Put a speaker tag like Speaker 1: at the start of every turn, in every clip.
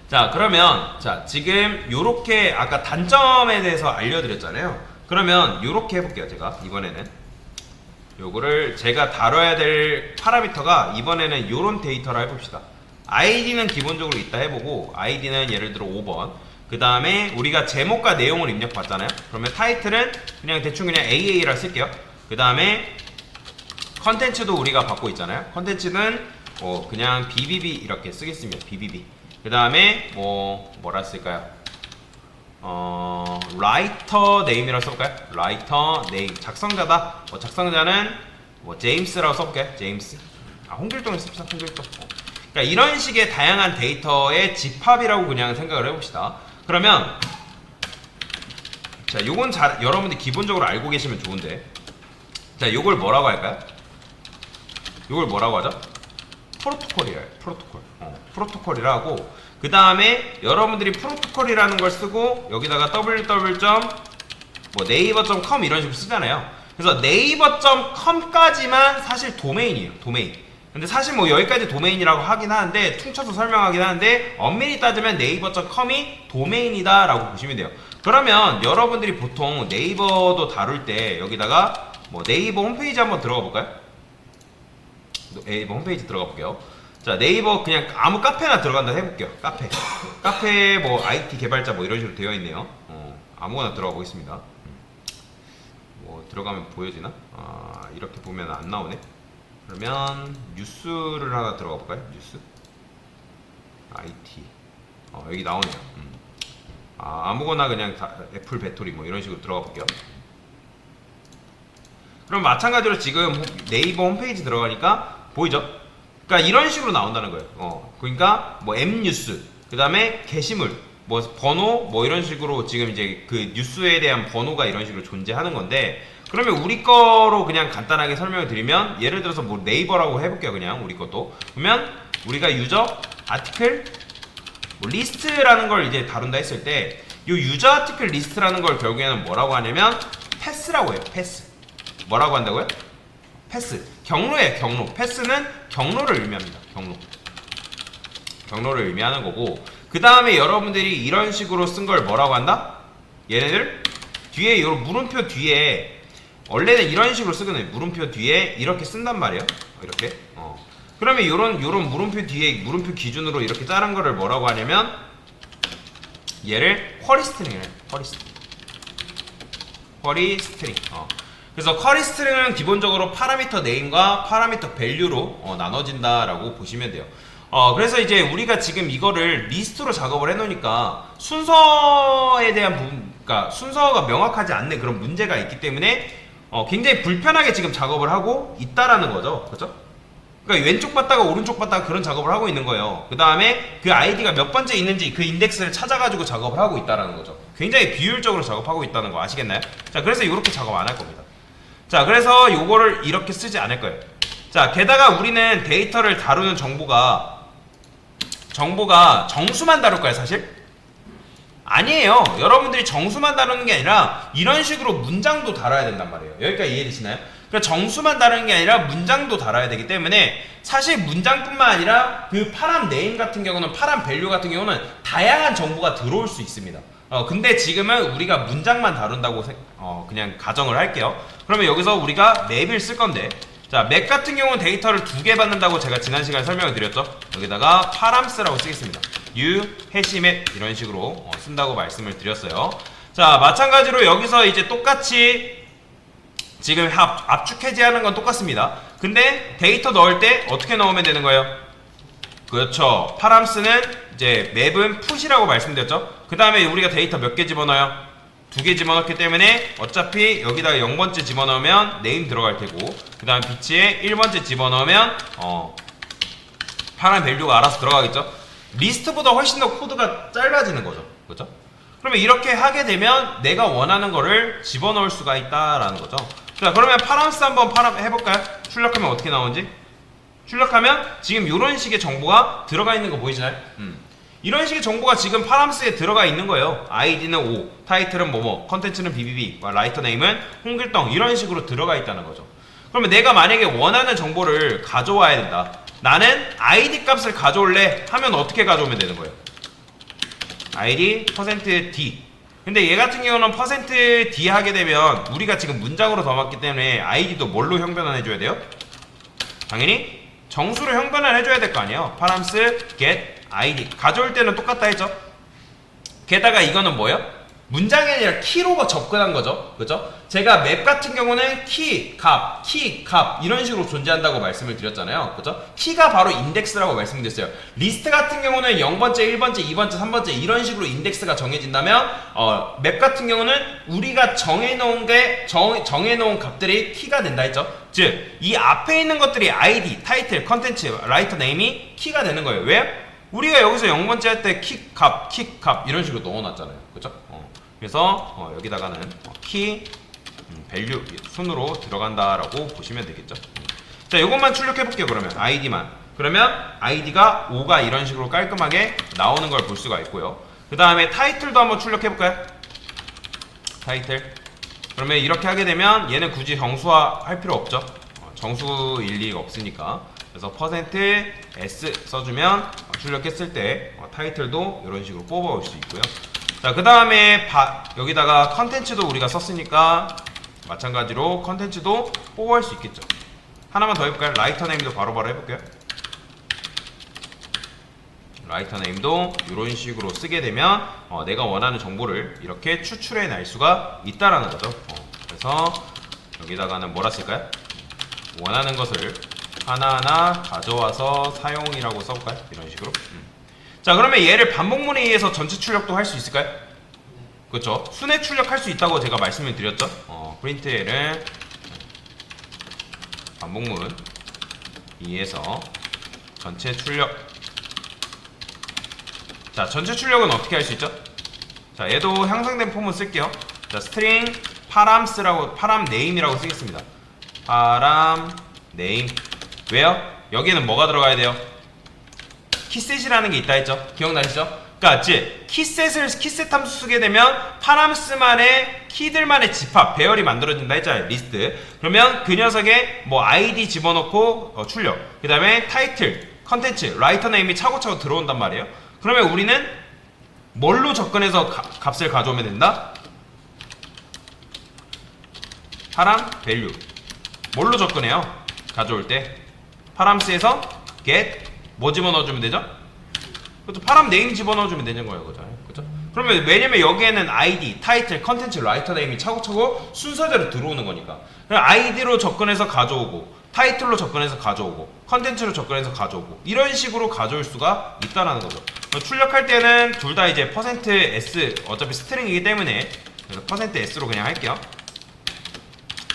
Speaker 1: 자, 그러면 자 지금 요렇게 아까 단점에 대해서 알려드렸잖아요. 그러면 요렇게 해볼게요. 제가 이번에는 요거를 제가 다뤄야 될 파라미터가 이번에는 요런 데이터로 해봅시다. 아이디는 기본적으로 이따 해보고, 아이디는 예를 들어 5번, 그 다음에 우리가 제목과 내용을 입력받잖아요. 그러면 타이틀은 그냥 대충 그냥 AA라 쓸게요. 그 다음에 컨텐츠도 우리가 받고 있잖아요. 컨텐츠는 그냥 BBB 이렇게 쓰겠습니다. BBB. 그 다음에 뭐라 쓸까요? 라이터 네임이라고 써볼까요? 라이터 네임. 작성자다. 작성자는 제임스라고 써볼까요? 제임스. 홍길동을 씁시다. 홍길동. 그러니까 이런 식의 다양한 데이터의 집합이라고 그냥 생각을 해봅시다. 그러면 자, 요건 여러분들이 기본적으로 알고 계시면 좋은데, 자, 요걸 뭐라고 할까요? 요걸 뭐라고 하죠? 프로토콜이에요. 프로토콜. 프로토콜이라고. 그 다음에 여러분들이 프로토콜이라는 걸 쓰고 여기다가 www.naver.com 이런 식으로 쓰잖아요. 그래서 naver.com까지만 사실 도메인이에요. 도메인. 근데 사실 여기까지 도메인이라고 하긴 하는데, 퉁쳐서 설명하긴 하는데, 엄밀히 따지면 naver.com이 도메인이다 라고 보시면 돼요. 그러면 여러분들이 보통 네이버도 다룰 때 여기다가 네이버 홈페이지 한번 들어가 볼까요? 네이버 홈페이지 들어가 볼게요. 자, 네이버 그냥 아무 카페나 들어간다 해볼게요. 카페 IT 개발자 이런 식으로 되어 있네요. 아무거나 들어가 보겠습니다. 들어가면 보여지나? 이렇게 보면 안 나오네. 그러면 뉴스를 하나 들어가 볼까요? 뉴스 IT 여기 나오네요. 아무거나 그냥 애플 배터리 이런 식으로 들어가 볼게요. 그럼 마찬가지로 지금 네이버 홈페이지 들어가니까 보이죠? 그러니까 이런 식으로 나온다는 거예요. 그러니까 M뉴스, 그 다음에 게시물, 번호, 이런 식으로 지금 이제 그 뉴스에 대한 번호가 이런 식으로 존재하는 건데, 그러면 우리 거로 그냥 간단하게 설명을 드리면, 예를 들어서 네이버라고 해볼게요. 그냥 우리 것도. 그러면 우리가 유저 아티클 리스트라는 걸 이제 다룬다 했을 때, 이 유저 아티클 리스트라는 걸 결국에는 뭐라고 하냐면 패스라고 해요. 패스. 뭐라고 한다고요? 패스. 경로예요. 경로. 패스는 경로를 의미합니다. 경로를 의미하는 거고, 그 다음에 여러분들이 이런 식으로 쓴 걸 뭐라고 한다? 얘네들 뒤에 요 물음표 뒤에, 원래는 이런 식으로 쓰거든요. 물음표 뒤에 이렇게 쓴단 말이에요. 이렇게. 그러면 요런 물음표 뒤에 물음표 기준으로 이렇게 자른 거를 뭐라고 하냐면, 얘를 쿼리 스트링이에요. 쿼리 스트링. 그래서 쿼리 스트링은 기본적으로 파라미터 네임과 파라미터 밸류로 나눠진다라고 보시면 돼요. 그래서 이제 우리가 지금 이거를 리스트로 작업을 해놓으니까 순서에 대한 부분, 그러니까 순서가 명확하지 않는 그런 문제가 있기 때문에 굉장히 불편하게 지금 작업을 하고 있다라는 거죠. 그렇죠? 그러니까 왼쪽 봤다가 오른쪽 봤다가 그런 작업을 하고 있는 거예요. 그 다음에 그 아이디가 몇 번째 있는지 그 인덱스를 찾아가지고 작업을 하고 있다라는 거죠. 굉장히 비효율적으로 작업하고 있다는 거 아시겠나요? 자, 그래서 이렇게 작업 안 할 겁니다. 자, 그래서 요거를 이렇게 쓰지 않을 거예요. 자, 게다가 우리는 데이터를 다루는 정보가 정수만 다룰까요, 사실? 아니에요. 여러분들이 정수만 다루는 게 아니라 이런 식으로 문장도 다뤄야 된단 말이에요. 여기까지 이해되시나요? 그러니까 정수만 다루는 게 아니라 문장도 다뤄야 되기 때문에, 사실 문장뿐만 아니라 그 파람 네임 같은 경우는, 파람 밸류 같은 경우는 다양한 정보가 들어올 수 있습니다. 근데 지금은 우리가 문장만 다룬다고 그냥 가정을 할게요. 그러면 여기서 우리가 맵을 쓸 건데, 자, 맵 같은 경우는 데이터를 2개 받는다고 제가 지난 시간에 설명을 드렸죠. 여기다가 파람스라고 쓰겠습니다. 해시맵 이런 식으로 쓴다고 말씀을 드렸어요. 자, 마찬가지로 여기서 이제 똑같이 지금 압축 해제하는 건 똑같습니다. 근데 데이터 넣을 때 어떻게 넣으면 되는 거예요? 그렇죠. 파람스는 이제 맵은 풋이라고 말씀드렸죠. 그 다음에 우리가 데이터 몇 개 집어넣어요? 2개 집어넣기 때문에 어차피 여기다가 0번째 집어넣으면 네임 들어갈 테고, 그 다음 비치에 1번째 집어넣으면 파람 밸류가 알아서 들어가겠죠. 리스트보다 훨씬 더 코드가 짧아지는 거죠. 그렇죠? 그러면 이렇게 하게 되면 내가 원하는 거를 집어넣을 수가 있다라는 거죠. 자, 그러면 파람스 한번 해볼까요? 출력하면 어떻게 나오는지? 출력하면 지금 이런 식의 정보가 들어가 있는 거 보이시나요? 이런 식의 정보가 지금 파람스에 들어가 있는 거예요. 아이디는 5, 타이틀은 컨텐츠는 BBB, 라이터 네임은 홍길동, 이런 식으로 들어가 있다는 거죠. 그러면 내가 만약에 원하는 정보를 가져와야 된다. 나는 아이디 값을 가져올래 하면 어떻게 가져오면 되는 거예요? id %d. 근데 얘 같은 경우는 %d 하게 되면 우리가 지금 문장으로 담았기 때문에 id도 뭘로 형변환해 줘야 돼요? 당연히 정수로 형변환해 줘야 될 거 아니에요. params get id 가져올 때는 똑같다 했죠. 게다가 이거는 뭐예요? 문장이 아니라 키로 접근한 거죠. 그죠? 제가 맵 같은 경우는 키, 값 이런 식으로 존재한다고 말씀을 드렸잖아요. 그죠? 키가 바로 인덱스라고 말씀드렸어요. 리스트 같은 경우는 0번째, 1번째, 2번째, 3번째 이런 식으로 인덱스가 정해진다면 맵 같은 경우는 우리가 정해놓은 값들이 키가 된다 했죠. 즉, 이 앞에 있는 것들이 ID, 타이틀, 컨텐츠, 라이터 네임이 키가 되는 거예요. 왜? 우리가 여기서 0번째 할 때 키 값 이런 식으로 넣어놨잖아요. 그죠? 그래서 여기다가는 키 밸류 순으로 들어간다라고 보시면 되겠죠. 자, 이것만 출력해 볼게요. 그러면 id만. 그러면 id가 5가 이런 식으로 깔끔하게 나오는 걸 볼 수가 있고요. 그 다음에 타이틀도 한번 출력해 볼까요? 타이틀. 그러면 이렇게 하게 되면 얘는 굳이 정수화 할 필요 없죠. 정수 일리가 없으니까. 그래서 %s 써주면 출력했을 때 타이틀도 이런 식으로 뽑아올 수 있고요. 자, 그 다음에 여기다가 컨텐츠도 우리가 썼으니까 마찬가지로 컨텐츠도 뽑아올 수 있겠죠. 하나만 더 해볼까요? 라이터 네임도 바로바로 해볼게요. 라이터 네임도 이런 식으로 쓰게 되면 내가 원하는 정보를 이렇게 추출해 낼 수가 있다라는 거죠. 그래서 여기다가는 뭐라 쓸까요? 원하는 것을 하나하나 가져와서 사용이라고 써볼까요? 이런 식으로. 자, 그러면 얘를 반복문에 의해서 전체 출력도 할 수 있을까요? 그렇죠. 순회 출력할 수 있다고 제가 말씀을 드렸죠. 프린트L을 반복문 의해서 전체 출력. 자, 전체 출력은 어떻게 할 수 있죠? 자, 얘도 향상된 폼을 쓸게요. 자, 스트링 param name이라고 쓰겠습니다. param name. 왜요? 여기에는 뭐가 들어가야 돼요? 키셋이라는 게 있다 했죠? 기억나시죠? 그러니까 키셋 함수 쓰게 되면 파람스만의 키들만의 집합, 배열이 만들어진다 했잖아요. 리스트. 그러면 그 녀석에 뭐 id 집어넣고 출력. 그 다음에 타이틀, 컨텐츠, 라이터 네임이 차고차고 들어온단 말이에요. 그러면 우리는 뭘로 접근해서 값을 가져오면 된다? 파람 밸류. 뭘로 접근해요? 가져올 때 파람스에서 get 뭐 집어넣어주면 되죠? 그렇죠. 파람 네임 집어넣어주면 되는 거예요. 그죠? 그러면 왜냐면 여기에는 id, 타이틀, 컨텐츠, 라이터 네임이 차곡차곡 순서대로 들어오는 거니까. 그냥 id로 접근해서 가져오고, 타이틀로 접근해서 가져오고, 컨텐츠로 접근해서 가져오고, 이런 식으로 가져올 수가 있다라는 거죠. 출력할 때는 둘 다 이제 %s 어차피 스트링이기 때문에 그래서 %s로 그냥 할게요.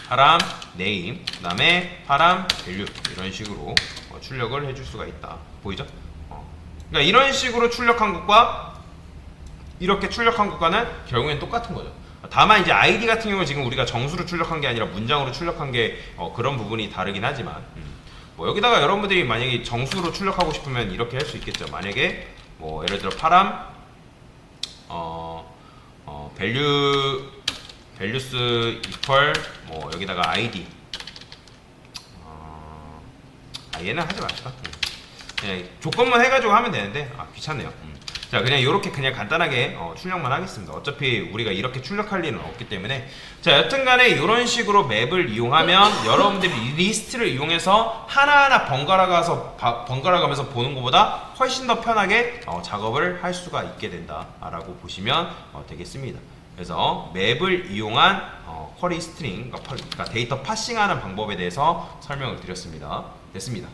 Speaker 1: 파람 네임, 그 다음에 파람 밸류 이런 식으로 출력을 해줄 수가 있다. 보이죠? 그러니까 이런 식으로 출력한 것과 이렇게 출력한 것과는 결국엔 똑같은 거죠. 다만 이제 ID 같은 경우는 지금 우리가 정수로 출력한 게 아니라 문장으로 출력한 게 그런 부분이 다르긴 하지만 뭐 여기다가 여러분들이 만약에 정수로 출력하고 싶으면 이렇게 할 수 있겠죠. 만약에 뭐 예를 들어 파람 values equal 뭐 여기다가 id 얘는 하지 맙시다. 그냥 조건만 해가지고 하면 되는데 귀찮네요. 자, 그냥 이렇게 그냥 간단하게 출력만 하겠습니다. 어차피 우리가 이렇게 출력할 일은 없기 때문에. 자, 여튼간에 이런 식으로 맵을 이용하면 여러분들이 리스트를 이용해서 하나하나 번갈아 가면서 보는 것보다 훨씬 더 편하게 작업을 할 수가 있게 된다라고 보시면 되겠습니다. 그래서 맵을 이용한 쿼리 스트링, 그러니까 데이터 파싱하는 방법에 대해서 설명을 드렸습니다. 됐습니다.